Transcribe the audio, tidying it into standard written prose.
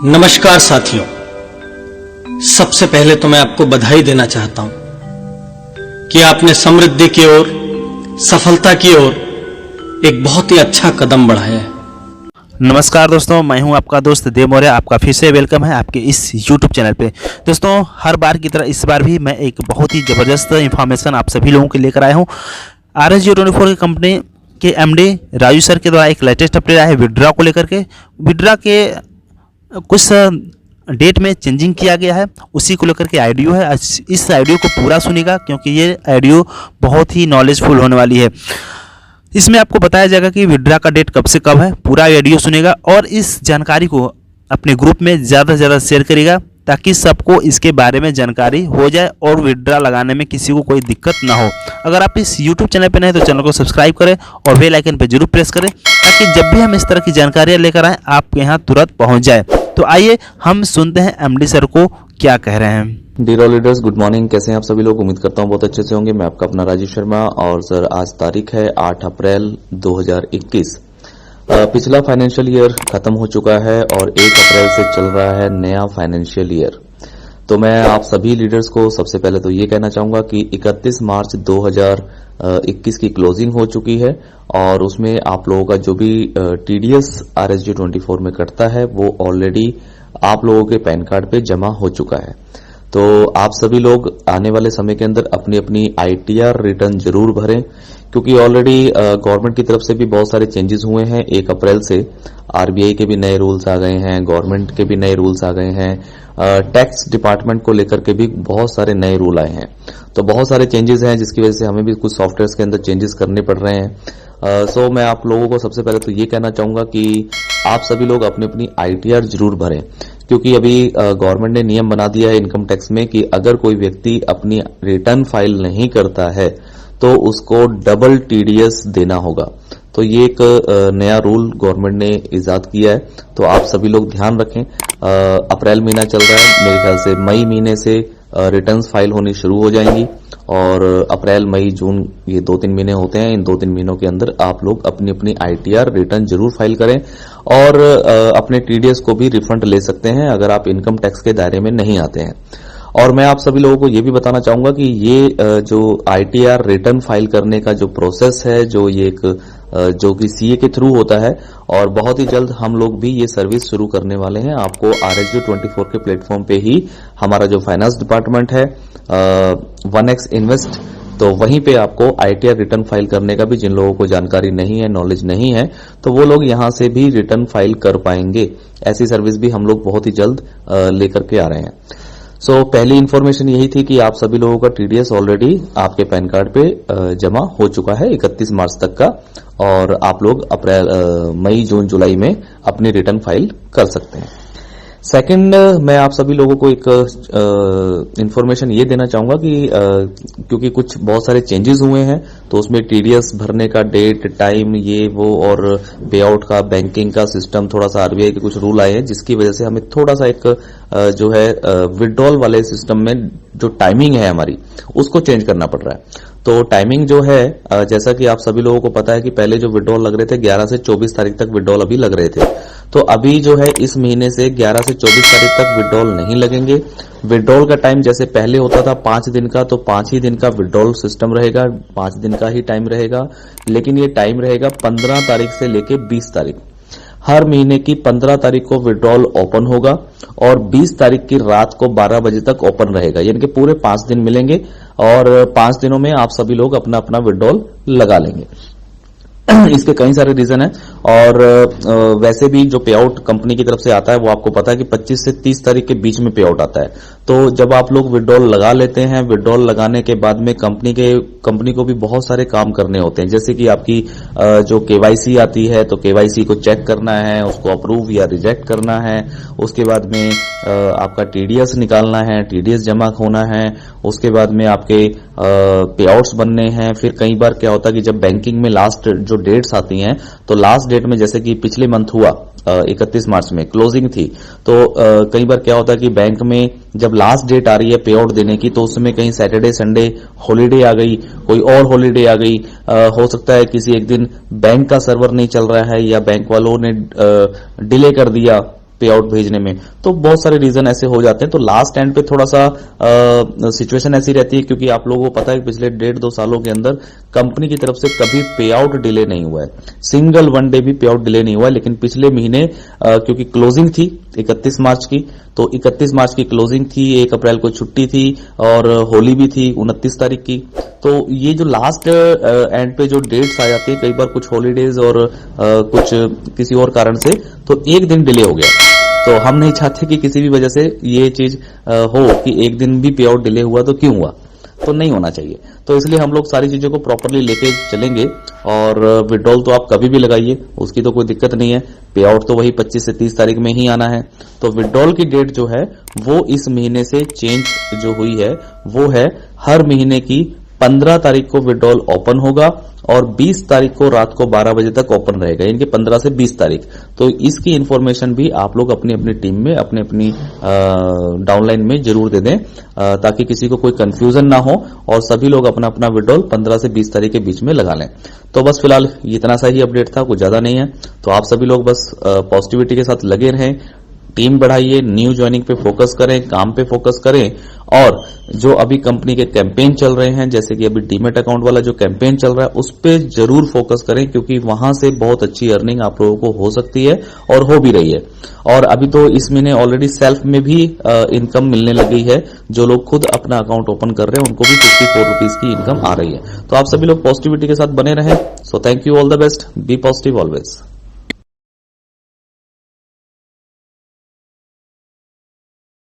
नमस्कार साथियों, सबसे पहले तो मैं आपको बधाई देना चाहता हूं कि आपने समृद्धि की ओर, सफलता की ओर एक बहुत ही अच्छा कदम बढ़ाया है। नमस्कार दोस्तों, मैं हूं आपका दोस्त देव मौर्य। आपका फिर से वेलकम है आपके इस YouTube चैनल पे। दोस्तों, हर बार की तरह इस बार भी मैं एक बहुत ही ज़बरदस्त इंफॉर्मेशन आप सभी लोगों के लेकर आया हूं। RSGeo24 की कंपनी के MD राजू सर के द्वारा एक लेटेस्ट अपडेट आया है विड्रा को लेकर के। विड्रा के कुछ डेट में चेंजिंग किया गया है, उसी को लेकर के ऑडियो है। इस ऑडियो को पूरा सुनिएगा क्योंकि ये ऑडियो बहुत ही नॉलेजफुल होने वाली है। इसमें आपको बताया जाएगा कि विड्रा का डेट कब से कब है, पूरा ऑडियो सुनेगा और इस जानकारी को अपने ग्रुप में ज़्यादा से ज़्यादा शेयर करिएगा ताकि सबको इसके बारे में जानकारी हो जाए और विड्रा लगाने में किसी को कोई दिक्कत ना हो। अगर आप इस YouTube चैनल पर नए हैं तो चैनल को सब्सक्राइब करें और बेल आइकन पर जरूर प्रेस करें ताकि जब भी हम इस तरह की जानकारियाँ लेकर आएँ आपके यहाँ तुरंत पहुँच जाए। तो आइए हम सुनते हैं MD सर को क्या कह रहे हैं। Dear leaders, good morning. कैसे हैं आप सभी लोग? उम्मीद करता हूं बहुत अच्छे से होंगे। मैं आपका अपना राजीव शर्मा और सर आज तारीख है 8 अप्रैल 2021। पिछला फाइनेंशियल ईयर खत्म हो चुका है और 1 अप्रैल से चल रहा है नया फाइनेंशियल ईयर। तो मैं आप सभी लीडर्स को सबसे पहले तो ये कहना चाहूंगा कि 31 मार्च 2021 की क्लोजिंग हो चुकी है और उसमें आप लोगों का जो भी TDS RSGeo24 में कटता है वो ऑलरेडी आप लोगों के पैन कार्ड पे जमा हो चुका है। तो आप सभी लोग आने वाले समय के अंदर अपनी अपनी ITR रिटर्न जरूर भरें क्योंकि ऑलरेडी गवर्नमेंट की तरफ से भी बहुत सारे चेंजेस हुए हैं। 1 अप्रैल से RBI के भी नए रूल्स आ गए हैं, गवर्नमेंट के भी नए रूल्स आ गए हैं, टैक्स डिपार्टमेंट को लेकर के भी बहुत सारे नए रूल आए हैं। तो बहुत सारे चेंजेस हैं जिसकी वजह से हमें भी कुछ सॉफ्टवेयर्स के अंदर चेंजेस करने पड़ रहे हैं। सो मैं आप लोगों को सबसे पहले तो ये कहना चाहूंगा कि आप सभी लोग अपनी अपनी ITR जरूर भरें क्योंकि अभी गवर्नमेंट ने नियम बना दिया है इनकम टैक्स में कि अगर कोई व्यक्ति अपनी रिटर्न फाइल नहीं करता है तो उसको डबल TDS देना होगा। तो ये एक नया रूल गवर्नमेंट ने इजाद किया है, तो आप सभी लोग ध्यान रखें। अप्रैल महीना चल रहा है, मेरे ख्याल से मई महीने से रिटर्न्स फाइल होनी शुरू हो जाएंगी और अप्रैल मई जून ये 2-3 महीने होते हैं। इन 2-3 महीनों के अंदर आप लोग अपनी अपनी ITR रिटर्न जरूर फाइल करें और अपने TDS को भी रिफंड ले सकते हैं अगर आप इनकम टैक्स के दायरे में नहीं आते हैं। और मैं आप सभी लोगों को ये भी बताना चाहूंगा कि ये जो ITR रिटर्न फाइल करने का जो प्रोसेस है, जो ये एक जो कि CA के थ्रू होता है और बहुत ही जल्द हम लोग भी ये सर्विस शुरू करने वाले हैं। आपको RSGeo24 के प्लेटफॉर्म पे ही हमारा जो फाइनेंस डिपार्टमेंट है 1X इन्वेस्ट, तो वहीं पे आपको ITR रिटर्न फाइल करने का भी जिन लोगों को जानकारी नहीं है, नॉलेज नहीं है, तो वो लोग यहां से भी रिटर्न फाइल कर पाएंगे। ऐसी सर्विस भी हम लोग बहुत ही जल्द लेकर के आ रहे हैं। सो पहली इन्फॉर्मेशन यही थी कि आप सभी लोगों का TDS ऑलरेडी आपके पैन कार्ड पे जमा हो चुका है 31 मार्च तक का और आप लोग अप्रैल मई जून जुलाई में अपनी रिटर्न फाइल कर सकते हैं। सेकंड, मैं आप सभी लोगों को एक इन्फॉर्मेशन ये देना चाहूंगा कि क्योंकि कुछ बहुत सारे चेंजेस हुए हैं तो उसमें TDS भरने का डेट, टाइम, ये वो और पे आउट का, बैंकिंग का सिस्टम, थोड़ा सा RBI के कुछ रूल आए हैं जिसकी वजह से हमें थोड़ा सा एक जो है विड्रॉल वाले सिस्टम में जो टाइमिंग है हमारी उसको चेंज करना पड़ रहा है। तो टाइमिंग जो है जैसा कि आप सभी लोगों को पता है कि पहले जो विड्रॉल लग रहे थे 11 से 24 तारीख तक विड्रॉल अभी लग रहे थे, तो अभी जो है इस महीने से 11 से 24 तारीख तक विड्रॉल नहीं लगेंगे। विड्रॉल का टाइम जैसे पहले होता था 5 दिन का, तो 5 ही दिन का विड्रॉल सिस्टम रहेगा, 5 दिन का ही टाइम रहेगा, लेकिन ये टाइम रहेगा 15 तारीख से लेके 20 तारीख। हर महीने की 15 तारीख को विड्रॉल ओपन होगा और 20 तारीख की रात को 12 बजे तक ओपन रहेगा, यानी कि पूरे 5 दिन मिलेंगे और 5 दिनों में आप सभी लोग अपना अपना विड्रॉल लगा लेंगे। इसके कई सारे रीजन है और वैसे भी जो पे आउट कंपनी की तरफ से आता है वो आपको पता है कि 25 से 30 तारीख के बीच में पे आउट आता है। तो जब आप लोग विड्रॉल लगा लेते हैं, विड्रॉल लगाने के बाद में कंपनी को भी बहुत सारे काम करने होते हैं, जैसे कि आपकी जो KYC आती है तो KYC को चेक करना है, उसको अप्रूव या रिजेक्ट करना है, उसके बाद में आपका TDS निकालना है, TDS जमा होना है, उसके बाद में आपके पे आउट्स बनने हैं। फिर कई बार क्या होता है कि जब बैंकिंग में लास्ट जो डेट्स आती हैं तो लास्ट डेट में, जैसे कि पिछले मंथ हुआ 31 मार्च में क्लोजिंग थी, तो कई बार क्या होता है कि बैंक में जब लास्ट डेट आ रही है पे आउट देने की तो उसमें कहीं सैटरडे संडे हॉलीडे आ गई, कोई और हॉलीडे आ गई, हो सकता है किसी एक दिन बैंक का सर्वर नहीं चल रहा है या बैंक वालों ने डिले कर दिया पे आउट भेजने में। तो बहुत सारे रीजन ऐसे हो जाते हैं। तो लास्ट एंड पे थोड़ा सा सिचुएशन ऐसी रहती है, क्योंकि आप लोगों को पता है कि पिछले 1.5-2 सालों के अंदर कंपनी की तरफ से कभी पे आउट डिले नहीं हुआ है, सिंगल वन डे भी पे आउट डिले नहीं हुआ है। लेकिन पिछले महीने क्योंकि क्लोजिंग थी 31 मार्च की, तो 31 मार्च की क्लोजिंग थी, 1 अप्रैल को छुट्टी थी और होली भी थी 29 तारीख की। तो ये जो लास्ट एंड पे जो डेट्स आ जाती है, कई बार कुछ हॉलीडेज और कुछ किसी और कारण से, तो एक दिन डिले हो गया। तो हम नहीं चाहते कि किसी भी वजह से ये चीज हो कि एक दिन भी पे आउट डिले हुआ तो क्यों हुआ, तो नहीं होना चाहिए। तो इसलिए हम लोग सारी चीजों को प्रॉपरली लेके चलेंगे। और विड्रॉल तो आप कभी भी लगाइए, उसकी तो कोई दिक्कत नहीं है। पे आउट तो वही 25 से 30 तारीख में ही आना है। तो विड्रॉल की डेट जो है वो इस महीने से चेंज जो हुई है वो है हर महीने की 15 तारीख को विड्रॉल ओपन होगा और 20 तारीख को रात को 12 बजे तक ओपन रहेगा, यानी कि 15 से 20 तारीख। तो इसकी इंफॉर्मेशन भी आप लोग अपनी अपनी टीम में अपनी डाउनलाइन में जरूर दे दें, ताकि किसी को कोई कंफ्यूजन ना हो और सभी लोग अपना अपना विड्रॉल 15 से 20 तारीख के बीच में लगा लें। तो बस फिलहाल इतना सा ही अपडेट था, कुछ ज्यादा नहीं है। तो आप सभी लोग बस पॉजिटिविटी के साथ लगे रहें, टीम बढ़ाइए, न्यू ज्वाइनिंग पे फोकस करें, काम पे फोकस करें। और जो अभी कंपनी के कैंपेन चल रहे हैं, जैसे कि अभी डीमेट अकाउंट वाला जो कैंपेन चल रहा है, उस पे जरूर फोकस करें, क्योंकि वहां से बहुत अच्छी अर्निंग आप लोगों को हो सकती है और हो भी रही है। और अभी तो इस महीने ऑलरेडी सेल्फ में भी इनकम मिलने लगी है। जो लोग खुद अपना अकाउंट ओपन कर रहे हैं उनको भी 54 रुपीज की इनकम आ रही है। तो आप सभी लोग पॉजिटिविटी के साथ बने रहें। So thank you, all the best, be positive always.